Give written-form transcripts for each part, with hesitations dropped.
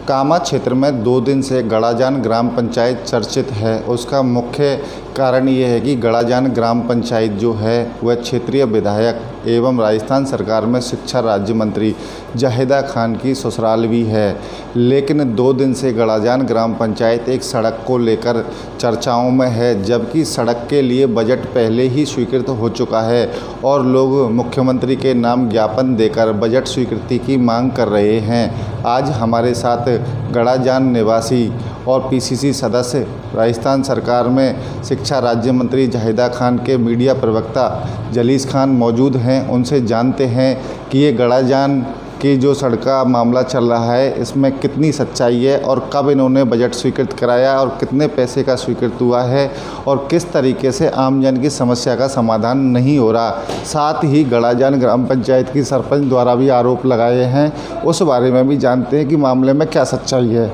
कामा क्षेत्र में 2 दिन से गड़ाजान ग्राम पंचायत चर्चित है। उसका मुख्य कारण ये है कि गड़ाजान ग्राम पंचायत जो है वह क्षेत्रीय विधायक एवं राजस्थान सरकार में शिक्षा राज्य मंत्री जाहिदा खान की ससुराल भी है। लेकिन 2 दिन से गड़ाजान ग्राम पंचायत एक सड़क को लेकर चर्चाओं में है, जबकि सड़क के लिए बजट पहले ही स्वीकृत हो चुका है और लोग मुख्यमंत्री के नाम ज्ञापन देकर बजट स्वीकृति की मांग कर रहे हैं। आज हमारे साथ गड़ाजान निवासी और पीसीसी सदस्य राजस्थान सरकार में शिक्षा राज्य मंत्री जाहिदा खान के मीडिया प्रवक्ता जलीस खान मौजूद हैं। उनसे जानते हैं कि ये गड़ाजान की जो सड़क का मामला चल रहा है इसमें कितनी सच्चाई है और कब इन्होंने बजट स्वीकृत कराया और कितने पैसे का स्वीकृत हुआ है और किस तरीके से आम जन की समस्या का समाधान नहीं हो रहा। साथ ही गड़ाजान ग्राम पंचायत की सरपंच द्वारा भी आरोप लगाए हैं, उस बारे में भी जानते हैं कि मामले में क्या सच्चाई है।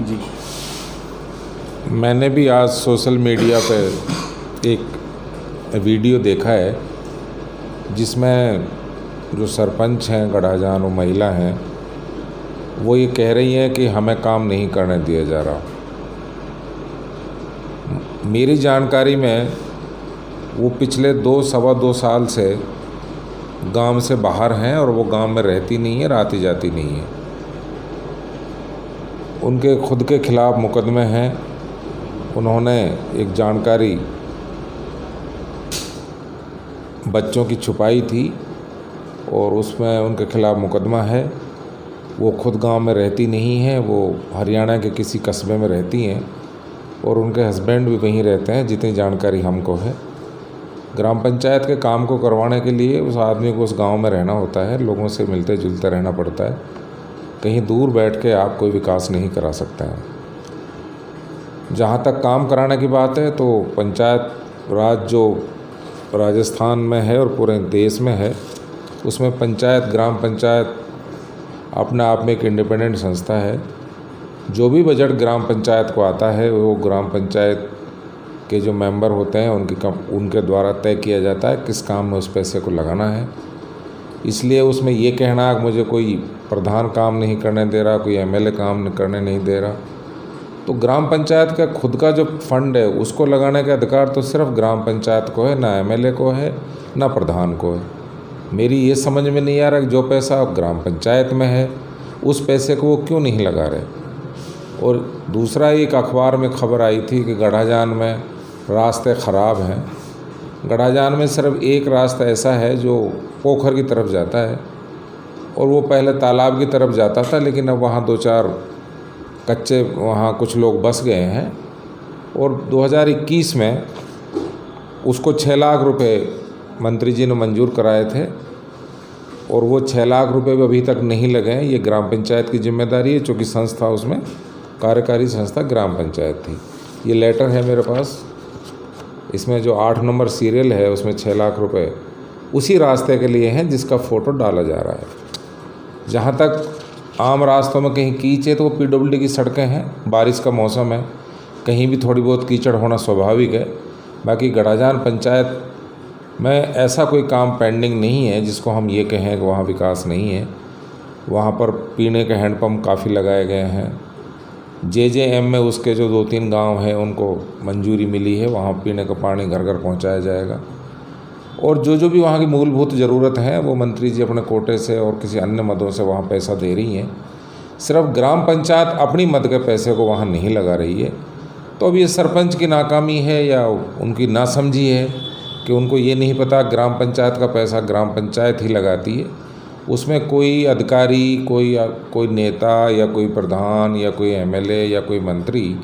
जी, मैंने भी आज सोशल मीडिया पे एक वीडियो देखा है जिसमें जो सरपंच हैं गड़ाजान, वो महिला हैं, वो ये कह रही हैं कि हमें काम नहीं करने दिया जा रहा। मेरी जानकारी में वो पिछले 2-2.25 साल से गांव से बाहर हैं और वो गांव में रहती नहीं है, आती जाती नहीं है। उनके खुद के खिलाफ़ मुकदमे हैं। उन्होंने एक जानकारी बच्चों की छुपाई थी और उसमें उनके खिलाफ़ मुकदमा है। वो खुद गांव में रहती नहीं है, वो हरियाणा के किसी कस्बे में रहती हैं और उनके हस्बैंड भी वहीं रहते हैं, जितनी जानकारी हमको है। ग्राम पंचायत के काम को करवाने के लिए उस आदमी को उस गांव में रहना होता है, लोगों से मिलते जुलते रहना पड़ता है। कहीं दूर बैठ के आप कोई विकास नहीं करा सकते हैं। जहाँ तक काम कराने की बात है तो पंचायत राज जो राजस्थान में है और पूरे देश में है, उसमें पंचायत ग्राम पंचायत अपने आप में एक इंडिपेंडेंट संस्था है। जो भी बजट ग्राम पंचायत को आता है वो ग्राम पंचायत के जो मेंबर होते हैं उनके द्वारा तय किया जाता है किस काम में उस पैसे को लगाना है। इसलिए उसमें ये कहना कि मुझे कोई प्रधान काम नहीं करने दे रहा, कोई एमएलए काम करने नहीं दे रहा, तो ग्राम पंचायत का खुद का जो फंड है उसको लगाने का अधिकार तो सिर्फ ग्राम पंचायत को है, ना एमएलए को है, ना प्रधान को है। मेरी ये समझ में नहीं आ रहा कि जो पैसा ग्राम पंचायत में है उस पैसे को वो क्यों नहीं लगा रहे। और दूसरा, एक अखबार में खबर आई थी कि गड़ाजान में रास्ते ख़राब हैं। गड़ाजान में सिर्फ एक रास्ता ऐसा है जो पोखर की तरफ जाता है और वो पहले तालाब की तरफ जाता था, लेकिन अब वहाँ 2-4 कच्चे वहाँ कुछ लोग बस गए हैं और 2021 में उसको 6 लाख रुपए मंत्री जी ने मंजूर कराए थे और वो 6 लाख रुपए भी अभी तक नहीं लगे हैं। ये ग्राम पंचायत की जिम्मेदारी है, चूँकि संस्था उसमें कार्यकारी संस्था ग्राम पंचायत थी। ये लेटर है मेरे पास, इसमें जो 8 नंबर सीरियल है उसमें 6 लाख रुपए उसी रास्ते के लिए हैं जिसका फ़ोटो डाला जा रहा है। जहाँ तक आम रास्तों में कहीं कीच है तो वो पीडब्ल्यूडी की सड़कें हैं, बारिश का मौसम है, कहीं भी थोड़ी बहुत कीचड़ होना स्वाभाविक है। बाकी गड़ाजान पंचायत में ऐसा कोई काम पेंडिंग नहीं है जिसको हम ये कहें कि वहाँ विकास नहीं है। वहाँ पर पीने के हैंडपम्प काफ़ी लगाए गए हैं। जेजेएम में उसके जो 2-3 गांव हैं उनको मंजूरी मिली है, वहाँ पीने का पानी घर घर पहुँचाया जाएगा। और जो भी वहाँ की मूलभूत ज़रूरत है वो मंत्री जी अपने कोटे से और किसी अन्य मदों से वहाँ पैसा दे रही हैं। सिर्फ ग्राम पंचायत अपनी मद के पैसे को वहाँ नहीं लगा रही है। तो अब ये सरपंच की नाकामी है या उनकी नासमझी है कि उनको ये नहीं पता ग्राम पंचायत का पैसा ग्राम पंचायत ही लगाती है। उसमें कोई अधिकारी, कोई नेता या कोई प्रधान या कोई एमएलए या कोई मंत्री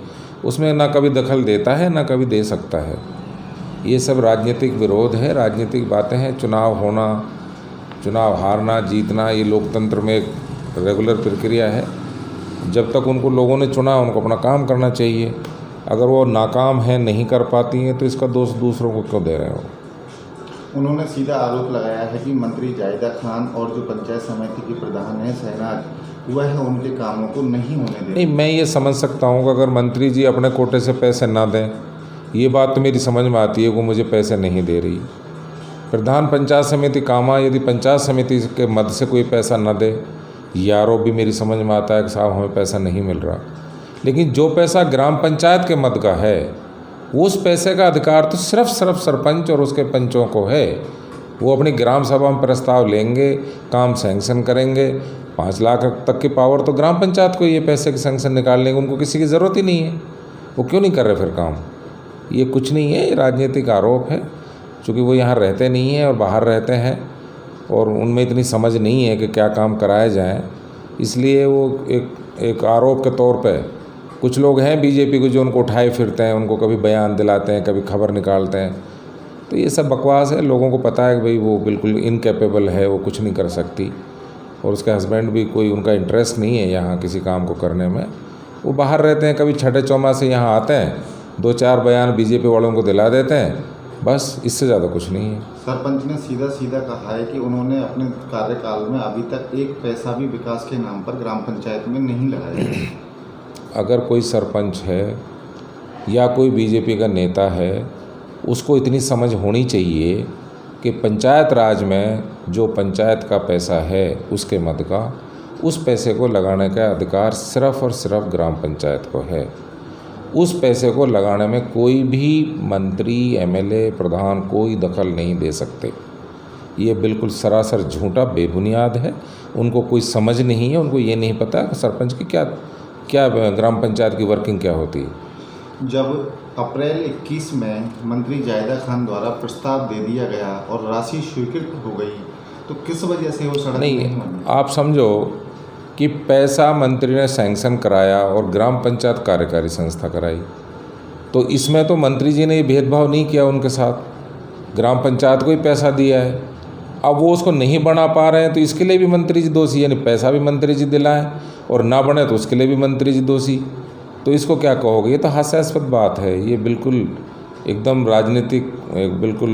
उसमें ना कभी दखल देता है ना कभी दे सकता है। ये सब राजनीतिक विरोध है, राजनीतिक बातें हैं। चुनाव होना, चुनाव हारना जीतना, ये लोकतंत्र में एक रेगुलर प्रक्रिया है। जब तक उनको लोगों ने चुना उनको अपना काम करना चाहिए। अगर वो नाकाम है, नहीं कर पाती हैं, तो इसका दोष दूसरों को क्यों दे रहे हो। उन्होंने सीधा आरोप लगाया है कि मंत्री जाहिदा खान और जो पंचायत समिति की प्रधान है शहनाज, वह उनके कामों को नहीं होने दे। नहीं, मैं ये समझ सकता हूँ कि अगर मंत्री जी अपने कोटे से पैसे ना दें, ये बात तो मेरी समझ में आती है कि वो मुझे पैसे नहीं दे रही। प्रधान पंचायत समिति कामा यदि पंचायत समिति के मद से कोई पैसा न दे यारों भी मेरी समझ में आता है कि साहब हमें पैसा नहीं मिल रहा, लेकिन जो पैसा ग्राम पंचायत के मद का है उस पैसे का अधिकार तो सिर्फ सरपंच और उसके पंचों को है। वो अपनी ग्राम सभा में प्रस्ताव लेंगे, काम सैंक्शन करेंगे। 5 लाख तक की पावर तो ग्राम पंचायत को ये पैसे की सैंक्शन निकाल लेंगे, उनको किसी की ज़रूरत ही नहीं है। वो क्यों नहीं कर रहे फिर काम? ये कुछ नहीं है, ये राजनीतिक आरोप है। चूँकि वो यहाँ रहते नहीं हैं और बाहर रहते हैं और उनमें इतनी समझ नहीं है कि क्या काम कराया जाए, इसलिए वो एक आरोप के तौर पे कुछ लोग हैं बीजेपी को जो उनको उठाए फिरते हैं, उनको कभी बयान दिलाते हैं, कभी खबर निकालते हैं। तो ये सब बकवास है। लोगों को पता है कि भाई वो बिल्कुल इनकेपेबल है, वो कुछ नहीं कर सकती, और उसके हस्बैंड भी कोई उनका इंटरेस्ट नहीं है यहाँ किसी काम को करने में। वो बाहर रहते हैं, कभी छठे चौमासे यहाँ आते हैं, 2-4 बयान बीजेपी वालों को दिला देते हैं, बस इससे ज़्यादा कुछ नहीं है। सरपंच ने सीधा कहा है कि उन्होंने अपने कार्यकाल में अभी तक एक पैसा भी विकास के नाम पर ग्राम पंचायत में नहीं लगाया। अगर कोई सरपंच है या कोई बीजेपी का नेता है, उसको इतनी समझ होनी चाहिए कि पंचायत राज में जो पंचायत का पैसा है उसके मद का, उस पैसे को लगाने का अधिकार सिर्फ़ और सिर्फ ग्राम पंचायत को है। उस पैसे को लगाने में कोई भी मंत्री, एमएलए, प्रधान कोई दखल नहीं दे सकते। ये बिल्कुल सरासर झूठा, बेबुनियाद है। उनको कोई समझ नहीं है, उनको ये नहीं पता कि सरपंच की क्या ग्राम पंचायत की वर्किंग क्या होती है। जब अप्रैल 21 में मंत्री जायदा खान द्वारा प्रस्ताव दे दिया गया और राशि स्वीकृत हो गई, तो किस वजह से वो सड़क नहीं बनी? आप समझो कि पैसा मंत्री ने सैंक्शन कराया और ग्राम पंचायत कार्यकारी संस्था कराई, तो इसमें तो मंत्री जी ने ये भेदभाव नहीं किया उनके साथ, ग्राम पंचायत को ही पैसा दिया है। अब वो उसको नहीं बना पा रहे हैं तो इसके लिए भी मंत्री जी दोषी, यानी पैसा भी मंत्री जी दिलाएं और ना बने तो उसके लिए भी मंत्री जी दोषी। तो इसको क्या कहोगे? ये तो हास्यास्पद बात है। ये बिल्कुल एकदम राजनीतिक, बिल्कुल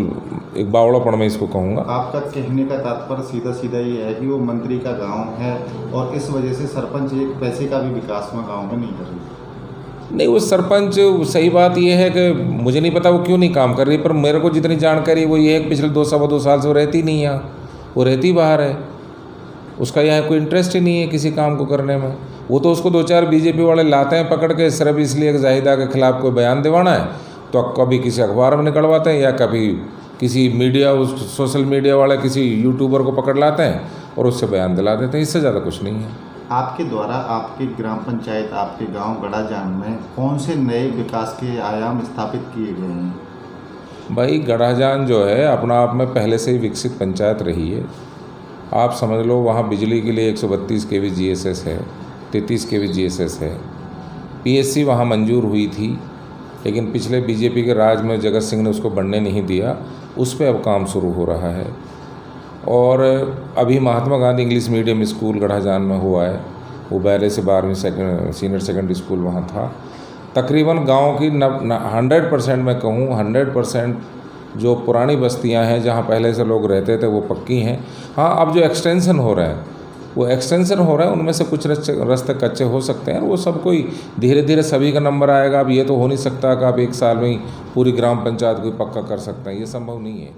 एक बावड़ापन में इसको कहूँगा। आपका कहने का तात्पर्य सीधा ये है कि वो मंत्री का गांव है और इस वजह से सरपंच एक पैसे का भी विकास में गांव में नहीं कर रही? नहीं, वो सरपंच, सही बात ये है कि मुझे नहीं पता वो क्यों नहीं काम कर रही, पर मेरे को जितनी जानकारी वो ये है कि पिछले 2 साल से वो रहती नहीं यहाँ, वो रहती बाहर है। उसका यहाँ कोई इंटरेस्ट ही नहीं है किसी काम को करने में। वो तो उसको 2-4 बीजेपी वाले लाते हैं पकड़ के, सिर्फ इसलिए कि जाहिदा के खिलाफ कोई बयान दिवाना है, तो कभी किसी अखबार में निकलवाते हैं या कभी किसी मीडिया, उस सोशल मीडिया वाले किसी यूट्यूबर को पकड़ लाते हैं और उससे बयान दिला देते हैं। इससे ज़्यादा कुछ नहीं है। आपके द्वारा आपके ग्राम पंचायत, आपके गांव गड़ाजान में कौन से नए विकास के आयाम स्थापित किए गए हैं? भाई गड़ाजान जो है अपना आप में पहले से ही विकसित पंचायत रही है। आप समझ लो वहाँ बिजली के लिए 132 kV GSS है, 33 kV GSS है। PSC वहाँ मंजूर हुई थी, लेकिन पिछले बीजेपी के राज में जगत सिंह ने उसको बढ़ने नहीं दिया। उस पर अब काम शुरू हो रहा है। और अभी Mahatma Gandhi English medium school गड़ाजान में हुआ है, वो पहले से 12वीं सीनियर सेकेंडरी स्कूल वहाँ था। तकरीबन गांव की 100% मैं कहूँ 100% जो पुरानी बस्तियां हैं जहाँ पहले से लोग रहते थे वो पक्की हैं। हाँ, अब जो एक्सटेंशन हो रहे हैं वो एक्सटेंशन हो रहा है, उनमें से कुछ रास्ते कच्चे हो सकते हैं। वो सब कोई धीरे धीरे सभी का नंबर आएगा। अब ये तो हो नहीं सकता कि आप 1 साल में ही पूरी ग्राम पंचायत को पक्का कर सकते हैं, ये संभव नहीं है।